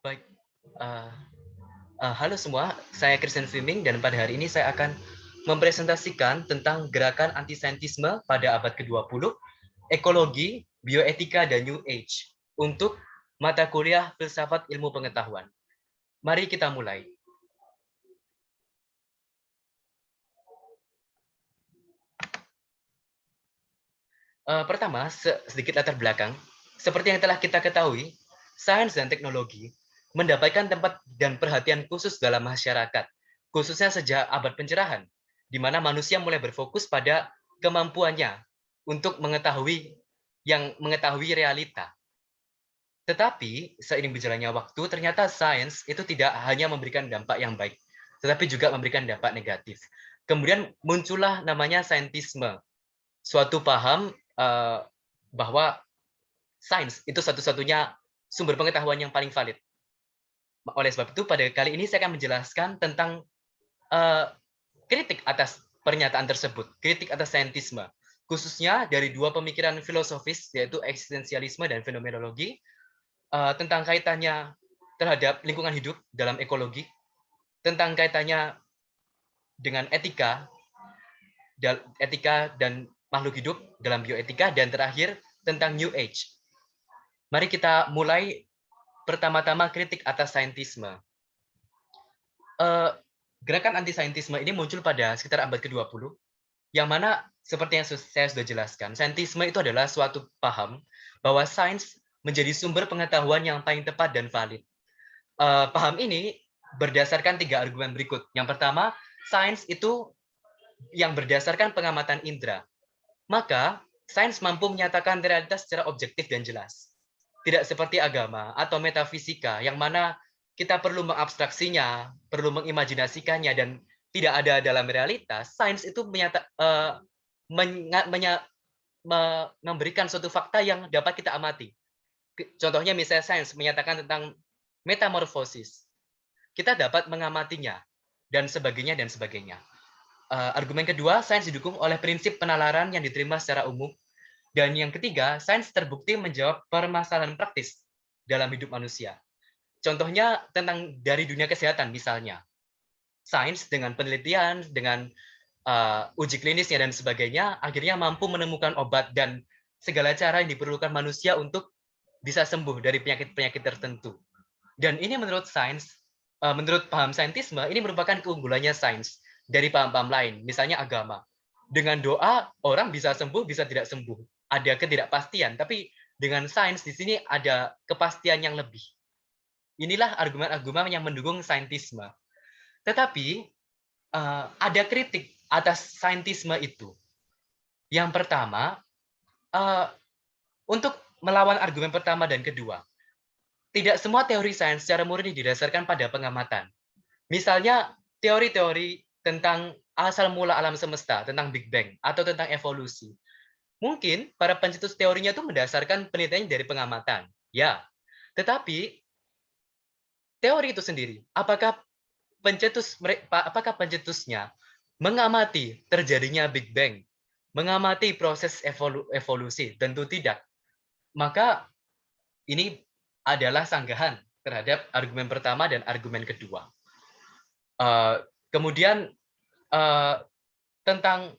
Baik, uh, halo semua, saya Christian Fleming dan pada hari ini saya akan mempresentasikan tentang gerakan antisaintisme pada abad ke-20, ekologi, bioetika, dan New Age untuk mata kuliah filsafat ilmu pengetahuan. Mari kita mulai. Pertama, sedikit latar belakang. Seperti yang telah kita ketahui, sains dan teknologi mendapatkan tempat dan perhatian khusus dalam masyarakat, khususnya sejak abad pencerahan, di mana manusia mulai berfokus pada kemampuannya untuk mengetahui realita. Tetapi, seiring berjalannya waktu, ternyata sains itu tidak hanya memberikan dampak yang baik, tetapi juga memberikan dampak negatif. Kemudian muncullah namanya saintisme, suatu paham bahwa sains itu satu-satunya sumber pengetahuan yang paling valid. Oleh sebab itu, pada kali ini saya akan menjelaskan tentang kritik atas pernyataan tersebut, kritik atas saintisme, khususnya dari dua pemikiran filosofis, yaitu eksistensialisme dan fenomenologi, tentang kaitannya terhadap lingkungan hidup dalam ekologi, tentang kaitannya dengan etika dan makhluk hidup dalam bioetika, dan terakhir tentang New Age. Mari kita mulai pertama-tama kritik atas saintisme. Gerakan anti-saintisme ini muncul pada sekitar abad ke-20, yang mana seperti yang saya sudah jelaskan, saintisme itu adalah suatu paham bahwa sains menjadi sumber pengetahuan yang paling tepat dan valid. Paham ini berdasarkan 3 argumen berikut. Yang pertama, sains itu yang berdasarkan pengamatan indera. Maka, sains mampu menyatakan realitas secara objektif dan jelas. Tidak seperti agama atau metafisika, yang mana kita perlu mengabstraksinya, perlu mengimajinasikannya, dan tidak ada dalam realitas. Sains itu memberikan suatu fakta yang dapat kita amati. Contohnya misalnya sains menyatakan tentang metamorfosis. Kita dapat mengamatinya, dan sebagainya, dan sebagainya. Argumen kedua, sains didukung oleh prinsip penalaran yang diterima secara umum. Dan yang ketiga, sains terbukti menjawab permasalahan praktis dalam hidup manusia. Contohnya tentang dari dunia kesehatan misalnya. Sains dengan penelitian, dengan uji klinisnya dan sebagainya, akhirnya mampu menemukan obat dan segala cara yang diperlukan manusia untuk bisa sembuh dari penyakit-penyakit tertentu. Dan ini menurut sains, menurut paham saintisme, ini merupakan keunggulannya sains dari paham-paham lain, misalnya agama. Dengan doa, orang bisa sembuh, bisa tidak sembuh. Ada ketidakpastian, tapi dengan sains di sini ada kepastian yang lebih. Inilah argumen-argumen yang mendukung saintisme. Tetapi, ada kritik atas saintisme itu. Yang pertama, untuk melawan argumen pertama dan kedua, tidak semua teori sains secara murni didasarkan pada pengamatan. Misalnya, teori-teori tentang asal mula alam semesta, tentang Big Bang, atau tentang evolusi. Mungkin para pencetus teorinya itu mendasarkan penelitian dari pengamatan. Ya, tetapi teori itu sendiri, apakah pencetusnya mengamati terjadinya Big Bang, mengamati proses evolusi? Tentu tidak. Maka ini adalah sanggahan terhadap argumen pertama dan argumen kedua. Kemudian tentang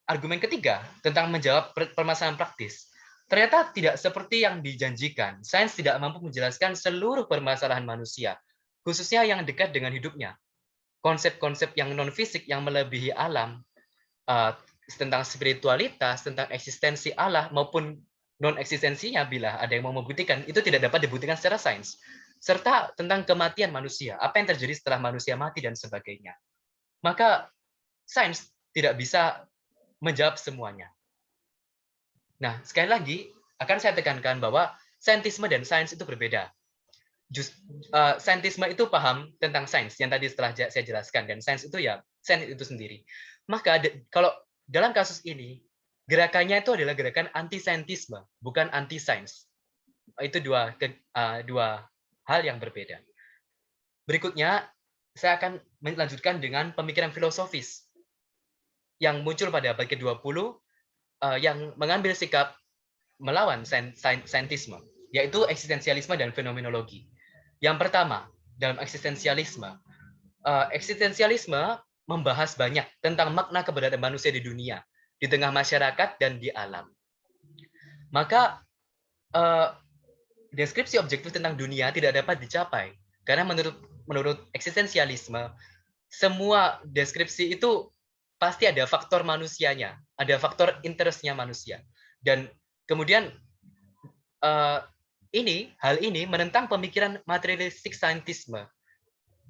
argumen ketiga, tentang menjawab permasalahan praktis, ternyata tidak seperti yang dijanjikan. Sains tidak mampu menjelaskan seluruh permasalahan manusia, khususnya yang dekat dengan hidupnya. Konsep-konsep yang non-fisik yang melebihi alam, tentang spiritualitas, tentang eksistensi Allah, maupun non-eksistensinya bila ada yang mau membuktikan, itu tidak dapat dibuktikan secara sains. Serta tentang kematian manusia, apa yang terjadi setelah manusia mati, dan sebagainya. Maka sains tidak bisa menjawab semuanya. Nah, sekali lagi, akan saya tekankan bahwa saintisme dan sains itu berbeda. Saintisme itu paham tentang sains, yang tadi setelah saya jelaskan, dan sains itu ya, sains itu sendiri. Maka kalau dalam kasus ini, gerakannya itu adalah gerakan anti-saintisme, bukan anti-sains. Itu dua hal yang berbeda. Berikutnya, saya akan melanjutkan dengan pemikiran filosofis yang muncul pada abad ke-20, yang mengambil sikap melawan saintisme, yaitu eksistensialisme dan fenomenologi. Yang pertama, dalam eksistensialisme membahas banyak tentang makna keberadaan manusia di dunia, di tengah masyarakat dan di alam. Maka deskripsi objektif tentang dunia tidak dapat dicapai karena menurut eksistensialisme semua deskripsi itu pasti ada faktor manusianya, ada faktor interestnya manusia. Dan kemudian hal ini menentang pemikiran materialistik saintisme,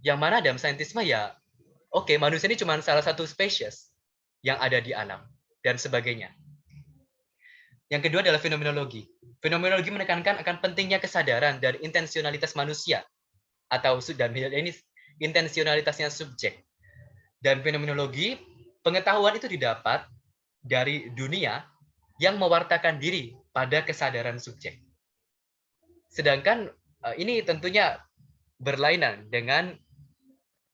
yang mana dalam saintisme ya, oke, manusia ini cuma salah satu spesies yang ada di alam dan sebagainya. Yang kedua adalah fenomenologi. Fenomenologi menekankan akan pentingnya kesadaran dan intensionalitas manusia, atau dan ini intensionalitasnya subjek. Dan fenomenologi, pengetahuan itu didapat dari dunia yang mewartakan diri pada kesadaran subjek. Sedangkan ini tentunya berlainan dengan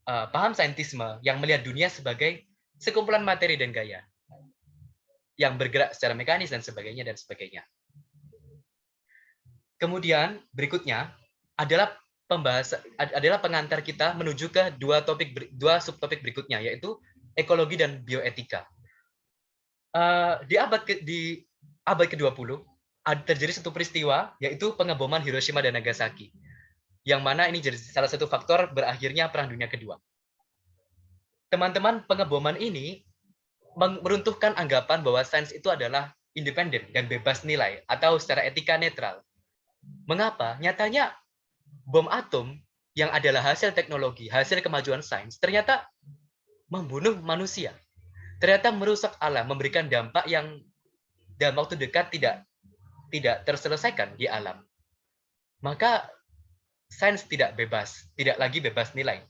paham saintisme yang melihat dunia sebagai sekumpulan materi dan gaya yang bergerak secara mekanis dan sebagainya. Kemudian berikutnya adalah pengantar kita menuju ke dua subtopik berikutnya, yaitu ekologi dan bioetika. Di abad ke-20 terjadi satu peristiwa, yaitu pengeboman Hiroshima dan Nagasaki, yang mana ini jadi salah satu faktor berakhirnya Perang Dunia Kedua. Teman-teman, pengeboman ini meruntuhkan anggapan bahwa sains itu adalah independen dan bebas nilai atau secara etika netral. Mengapa? Nyatanya bom atom yang adalah hasil teknologi, hasil kemajuan sains, ternyata membunuh manusia. Ternyata merusak alam, memberikan dampak yang dalam waktu dekat tidak terselesaikan di alam. Maka sains tidak lagi bebas nilai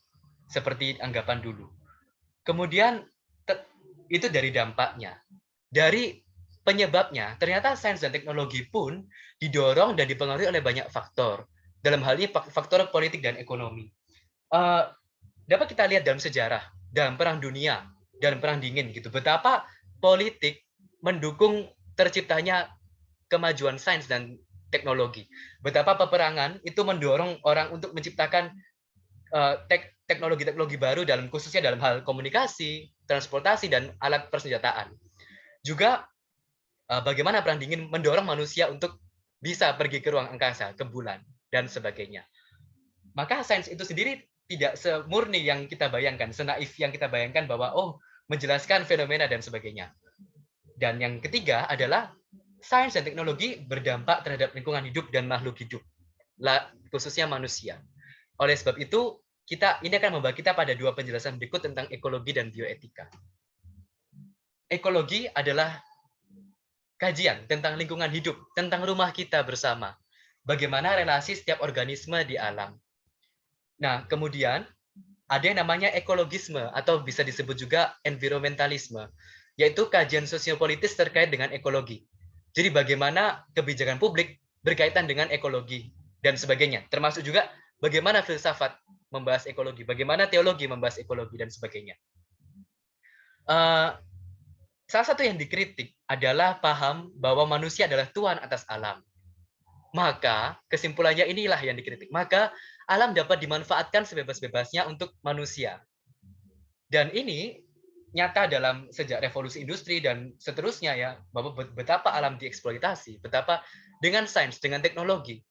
seperti anggapan dulu. Kemudian itu dari dampaknya. Dari penyebabnya, ternyata sains dan teknologi pun didorong dan dipengaruhi oleh banyak faktor. Dalam hal ini faktor politik dan ekonomi. Dapat kita lihat dalam sejarah, dalam Perang Dunia dan Perang Dingin gitu, betapa politik mendukung terciptanya kemajuan sains dan teknologi. Betapa peperangan itu mendorong orang untuk menciptakan teknologi-teknologi baru khususnya dalam hal komunikasi, transportasi, dan alat persenjataan. Juga bagaimana Perang Dingin mendorong manusia untuk bisa pergi ke ruang angkasa, ke bulan, dan sebagainya. Maka sains itu sendiri tidak semurni yang kita bayangkan, senaif yang kita bayangkan bahwa menjelaskan fenomena dan sebagainya. Dan yang ketiga adalah sains dan teknologi berdampak terhadap lingkungan hidup dan makhluk hidup, khususnya manusia. Oleh sebab itu, ini akan membawa kita pada dua penjelasan berikut tentang ekologi dan bioetika. Ekologi adalah kajian tentang lingkungan hidup, tentang rumah kita bersama. Bagaimana relasi setiap organisme di alam. Nah, kemudian ada yang namanya ekologisme atau bisa disebut juga environmentalisme, yaitu kajian sosiopolitis terkait dengan ekologi. Jadi bagaimana kebijakan publik berkaitan dengan ekologi dan sebagainya, termasuk juga bagaimana filsafat membahas ekologi, bagaimana teologi membahas ekologi dan sebagainya. Salah satu yang dikritik adalah paham bahwa manusia adalah tuan atas alam. Maka kesimpulannya inilah yang dikritik. Maka alam dapat dimanfaatkan sebebas-bebasnya untuk manusia. Dan ini nyata dalam sejak revolusi industri dan seterusnya ya, bahwa betapa alam dieksploitasi, betapa dengan sains, dengan teknologi,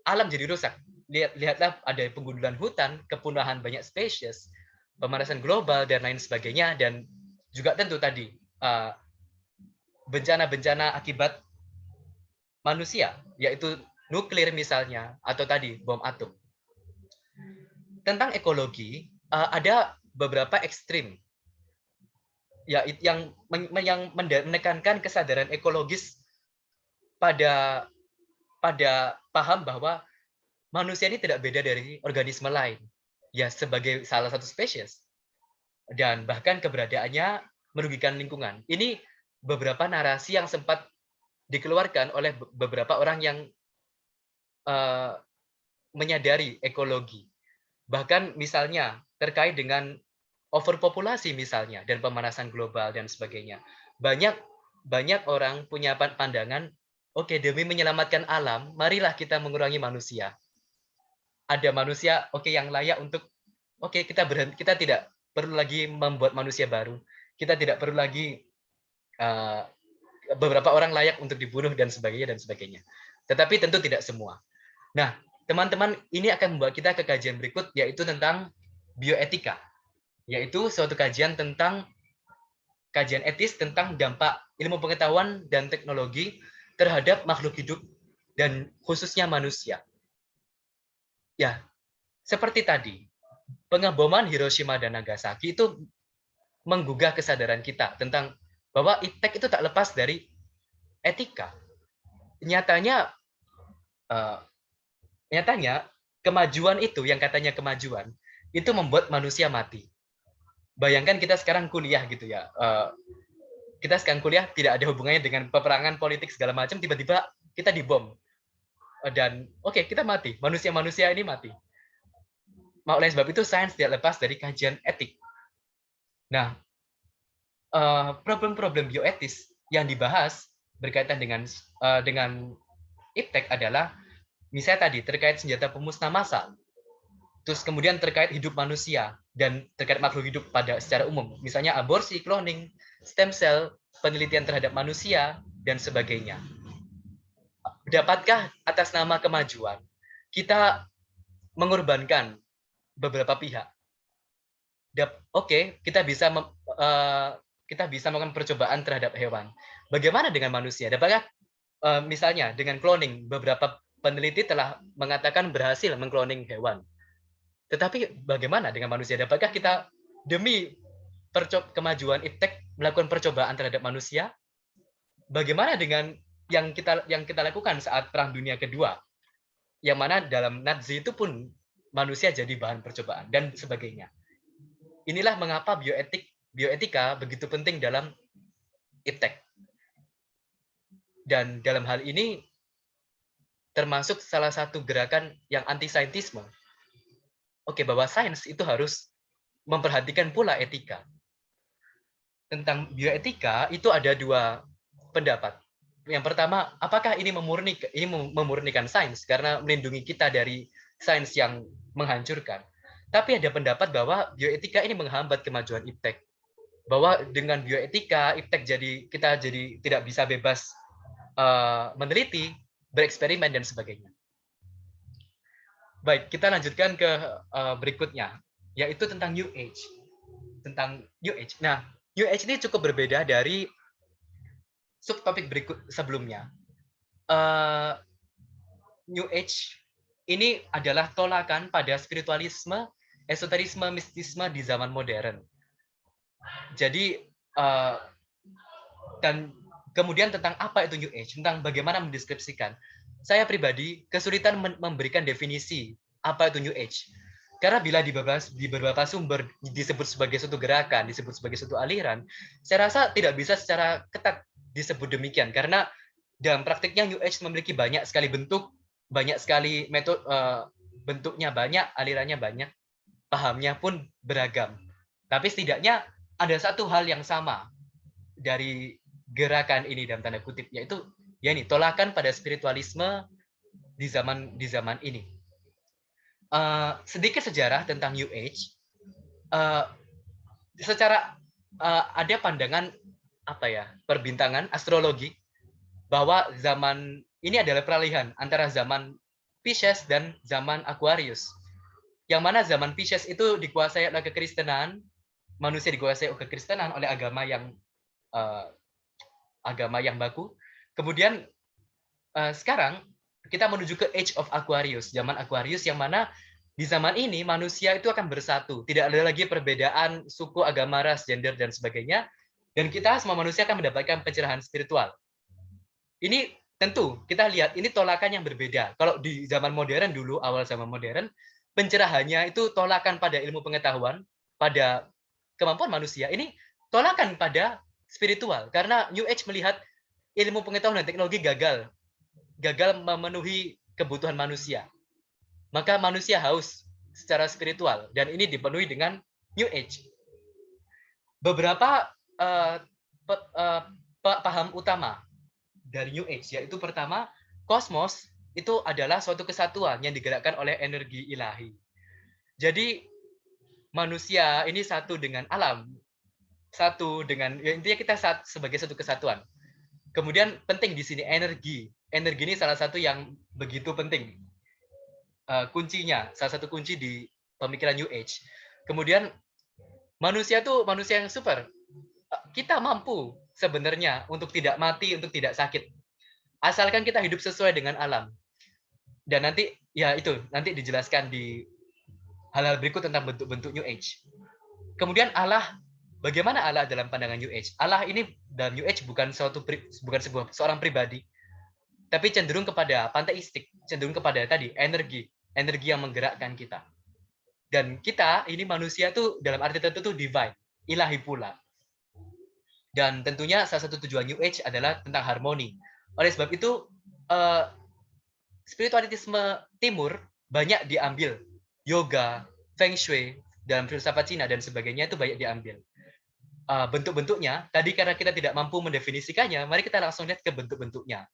alam jadi rusak. Lihatlah ada penggundulan hutan, kepunahan banyak spesies, pemanasan global dan lain sebagainya, dan juga tentu tadi bencana-bencana akibat manusia, yaitu nuklir misalnya, atau tadi bom atom. Tentang ekologi, ada beberapa ekstrim ya, yang menekankan kesadaran ekologis pada paham bahwa manusia ini tidak beda dari organisme lain, ya sebagai salah satu spesies, dan bahkan keberadaannya merugikan lingkungan. Ini beberapa narasi yang sempat dikeluarkan oleh beberapa orang yang menyadari ekologi. Bahkan misalnya terkait dengan overpopulasi misalnya dan pemanasan global dan sebagainya. Banyak orang punya pandangan Oke, demi menyelamatkan alam, marilah kita mengurangi manusia. Ada manusia, oke, yang layak untuk, oke, kita berhenti, kita tidak perlu lagi membuat manusia baru. Kita tidak perlu lagi eh, beberapa orang layak untuk dibunuh dan sebagainya dan sebagainya. Tetapi tentu tidak semua. Nah, teman-teman, ini akan membawa kita ke kajian berikut, yaitu tentang bioetika, yaitu suatu kajian tentang kajian etis tentang dampak ilmu pengetahuan dan teknologi terhadap makhluk hidup dan khususnya manusia. Ya, seperti tadi, pengeboman Hiroshima dan Nagasaki itu menggugah kesadaran kita tentang bahwa iptek itu tak lepas dari etika. Nyatanya, eh, nyatanya kemajuan itu yang katanya kemajuan itu membuat manusia mati. Bayangkan kita sekarang kuliah gitu ya. Kita sekarang kuliah tidak ada hubungannya dengan peperangan politik segala macam, tiba-tiba kita dibom. Dan oke, kita mati. Manusia-manusia ini mati. Oleh sebab itu, sains tidak lepas dari kajian etik. Nah, problem-problem bioetis yang dibahas berkaitan dengan iptek adalah misalnya tadi terkait senjata pemusnah massal, terus kemudian terkait hidup manusia dan terkait makhluk hidup pada secara umum, misalnya aborsi, cloning, stem cell, penelitian terhadap manusia dan sebagainya. Dapatkah atas nama kemajuan kita mengorbankan beberapa pihak? Oke, kita bisa melakukan percobaan terhadap hewan. Bagaimana dengan manusia? Dapatkah misalnya dengan cloning, beberapa peneliti telah mengatakan berhasil mengcloning hewan. Tetapi bagaimana dengan manusia? Dapatkah kita demi kemajuan iptek melakukan percobaan terhadap manusia? Bagaimana dengan yang kita lakukan saat Perang Dunia Kedua, yang mana dalam Nazi itu pun manusia jadi bahan percobaan dan sebagainya. Inilah mengapa bioetika begitu penting dalam iptek. Dan dalam hal ini termasuk salah satu gerakan yang anti-saintisme. Oke, bahwa sains itu harus memperhatikan pula etika. Tentang bioetika itu ada dua pendapat. Yang pertama, apakah ini memurnikan sains karena melindungi kita dari sains yang menghancurkan? Tapi ada pendapat bahwa bioetika ini menghambat kemajuan iptek. Bahwa dengan bioetika, iptek kita jadi tidak bisa bebas meneliti, bereksperimen dan sebagainya. Baik, kita lanjutkan ke berikutnya, yaitu tentang New Age. Tentang New Age. Nah, New Age ini cukup berbeda dari subtopik berikut sebelumnya. New Age ini adalah tolakan pada spiritualisme, esoterisme, mistisme di zaman modern. Jadi dan kemudian tentang apa itu New Age, tentang bagaimana mendeskripsikan. Saya pribadi kesulitan memberikan definisi apa itu New Age. Karena bila di beberapa sumber disebut sebagai suatu gerakan, disebut sebagai suatu aliran, saya rasa tidak bisa secara ketat disebut demikian. Karena dalam praktiknya New Age memiliki banyak sekali bentuk, banyak sekali metode, bentuknya banyak, alirannya banyak, pahamnya pun beragam. Tapi setidaknya ada satu hal yang sama dari gerakan ini dalam tanda kutip, yaitu ya ini tolakan pada spiritualisme di zaman ini. Sedikit sejarah tentang New Age. Secara ada pandangan perbintangan astrologi bahwa zaman ini adalah peralihan antara zaman Pisces dan zaman Aquarius. Yang mana zaman Pisces itu dikuasai oleh kekristenan, manusia dikuasai oleh kekristenan, oleh agama yang baku. Kemudian sekarang kita menuju ke Age of Aquarius, zaman Aquarius, yang mana di zaman ini manusia itu akan bersatu, tidak ada lagi perbedaan suku, agama, ras, gender dan sebagainya, dan kita semua manusia akan mendapatkan pencerahan spiritual. Ini tentu kita lihat ini tolakan yang berbeda. Kalau di zaman modern dulu, awal zaman modern, pencerahannya itu tolakan pada ilmu pengetahuan, pada kemampuan manusia. Ini tolakan pada spiritual, karena New Age melihat ilmu pengetahuan dan teknologi gagal memenuhi kebutuhan manusia. Maka manusia haus secara spiritual, dan ini dipenuhi dengan New Age. Beberapa paham utama dari New Age, yaitu pertama, kosmos itu adalah suatu kesatuan yang digerakkan oleh energi ilahi. Jadi manusia ini satu dengan alam, satu dengan ya intinya kita sebagai satu kesatuan. Kemudian penting di sini energi. Energi ini salah satu yang begitu penting. Kuncinya, salah satu kunci di pemikiran New Age. Kemudian manusia tuh manusia yang super. Kita mampu sebenarnya untuk tidak mati, untuk tidak sakit. Asalkan kita hidup sesuai dengan alam. Dan nanti ya itu nanti dijelaskan di hal-hal berikut tentang bentuk-bentuk New Age. Kemudian Allah, bagaimana Allah dalam pandangan New Age? Allah ini dalam New Age bukan seorang pribadi, tapi cenderung kepada panteistik, cenderung kepada tadi energi yang menggerakkan kita. Dan kita ini manusia tuh dalam arti tertentu tuh divine, ilahi pula. Dan tentunya salah satu tujuan New Age adalah tentang harmoni. Oleh sebab itu spiritualitisme timur banyak diambil. Yoga, Feng Shui, dalam filsafat Cina dan sebagainya itu banyak diambil. Bentuk-bentuknya, tadi karena kita tidak mampu mendefinisikannya, mari kita langsung lihat ke bentuk-bentuknya.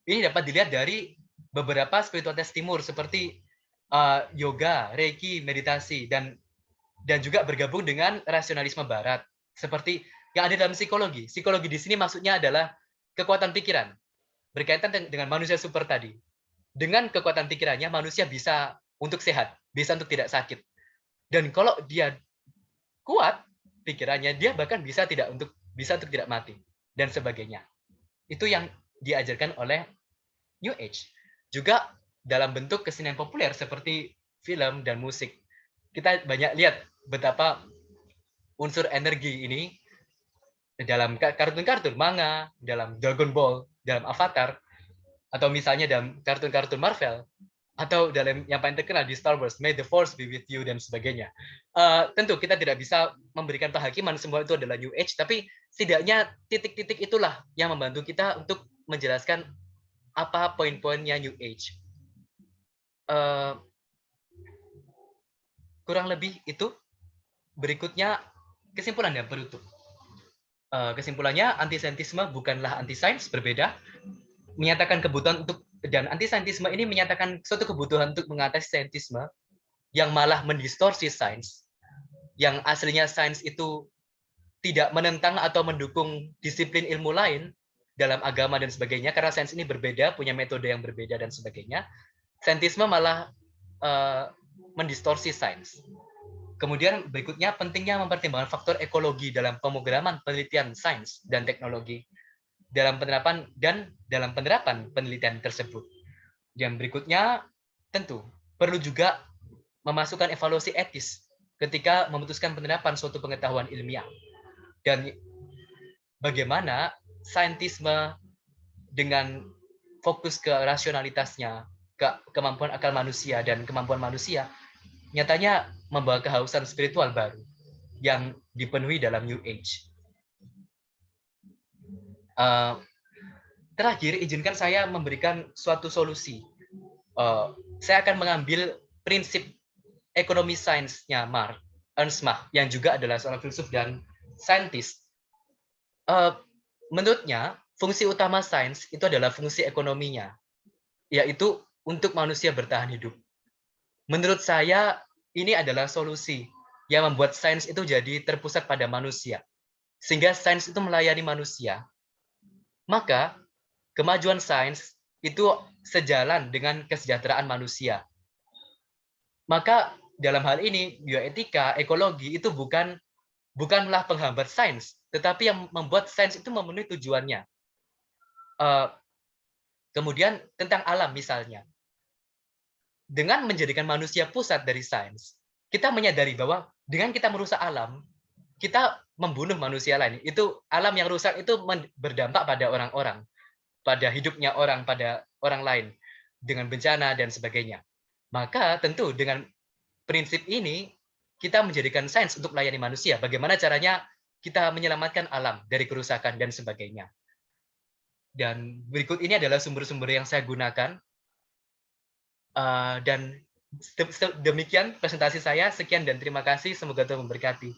Ini dapat dilihat dari beberapa spiritualitas timur seperti yoga, reiki, meditasi, dan juga bergabung dengan rasionalisme barat. Seperti yang ada dalam psikologi. Psikologi di sini maksudnya adalah kekuatan pikiran. Berkaitan dengan manusia super tadi. Dengan kekuatan pikirannya, manusia bisa untuk sehat, bisa untuk tidak sakit. Dan kalau dia kuat pikirannya, dia bahkan bisa untuk tidak mati dan sebagainya. Itu yang diajarkan oleh New Age. Juga dalam bentuk kesenian populer seperti film dan musik. Kita banyak lihat betapa unsur energi ini dalam kartun-kartun manga, dalam Dragon Ball, dalam Avatar, atau misalnya dalam kartun-kartun Marvel, atau dalam yang paling terkenal di Star Wars, May the Force be with you, dan sebagainya. Tentu kita tidak bisa memberikan kehakiman semua itu adalah New Age, tapi setidaknya titik-titik itulah yang membantu kita untuk menjelaskan apa poin-poinnya New Age. Kurang lebih itu. Berikutnya kesimpulan dan penutup. Kesimpulannya, antisaintisme bukanlah anti-sains, berbeda. Menyatakan kebutuhan untuk, dan antisaintisme ini menyatakan suatu kebutuhan untuk mengatasi saintisme yang malah mendistorsi sains, yang aslinya sains itu tidak menentang atau mendukung disiplin ilmu lain dalam agama dan sebagainya, karena sains ini berbeda, punya metode yang berbeda dan sebagainya. Saintisme malah mendistorsi sains. Kemudian berikutnya, pentingnya mempertimbangkan faktor ekologi dalam pemrograman penelitian sains dan teknologi dalam penerapan penelitian tersebut. Dan berikutnya, tentu perlu juga memasukkan evaluasi etis ketika memutuskan penerapan suatu pengetahuan ilmiah. Dan bagaimana saintisme dengan fokus ke rasionalitasnya, ke kemampuan akal manusia dan kemampuan manusia, nyatanya membawa kehausan spiritual baru yang dipenuhi dalam New Age. Terakhir, izinkan saya memberikan suatu solusi. Saya akan mengambil prinsip ekonomi sainsnya Ernst Mach, yang juga adalah seorang filsuf dan saintis. Menurutnya, fungsi utama sains itu adalah fungsi ekonominya, yaitu untuk manusia bertahan hidup. Menurut saya, ini adalah solusi yang membuat sains itu jadi terpusat pada manusia. Sehingga sains itu melayani manusia. Maka, kemajuan sains itu sejalan dengan kesejahteraan manusia. Maka, dalam hal ini, bioetika, ekologi itu bukanlah penghambat sains, tetapi yang membuat sains itu memenuhi tujuannya. Kemudian, tentang alam misalnya. Dengan menjadikan manusia pusat dari sains, kita menyadari bahwa dengan kita merusak alam, kita membunuh manusia lain. Itu alam yang rusak itu berdampak pada orang-orang, pada hidupnya orang, pada orang lain, dengan bencana dan sebagainya. Maka tentu dengan prinsip ini, kita menjadikan sains untuk melayani manusia. Bagaimana caranya kita menyelamatkan alam dari kerusakan dan sebagainya. Dan berikut ini adalah sumber-sumber yang saya gunakan. Dan demikian presentasi saya. Sekian dan terima kasih. Semoga Tuhan memberkati.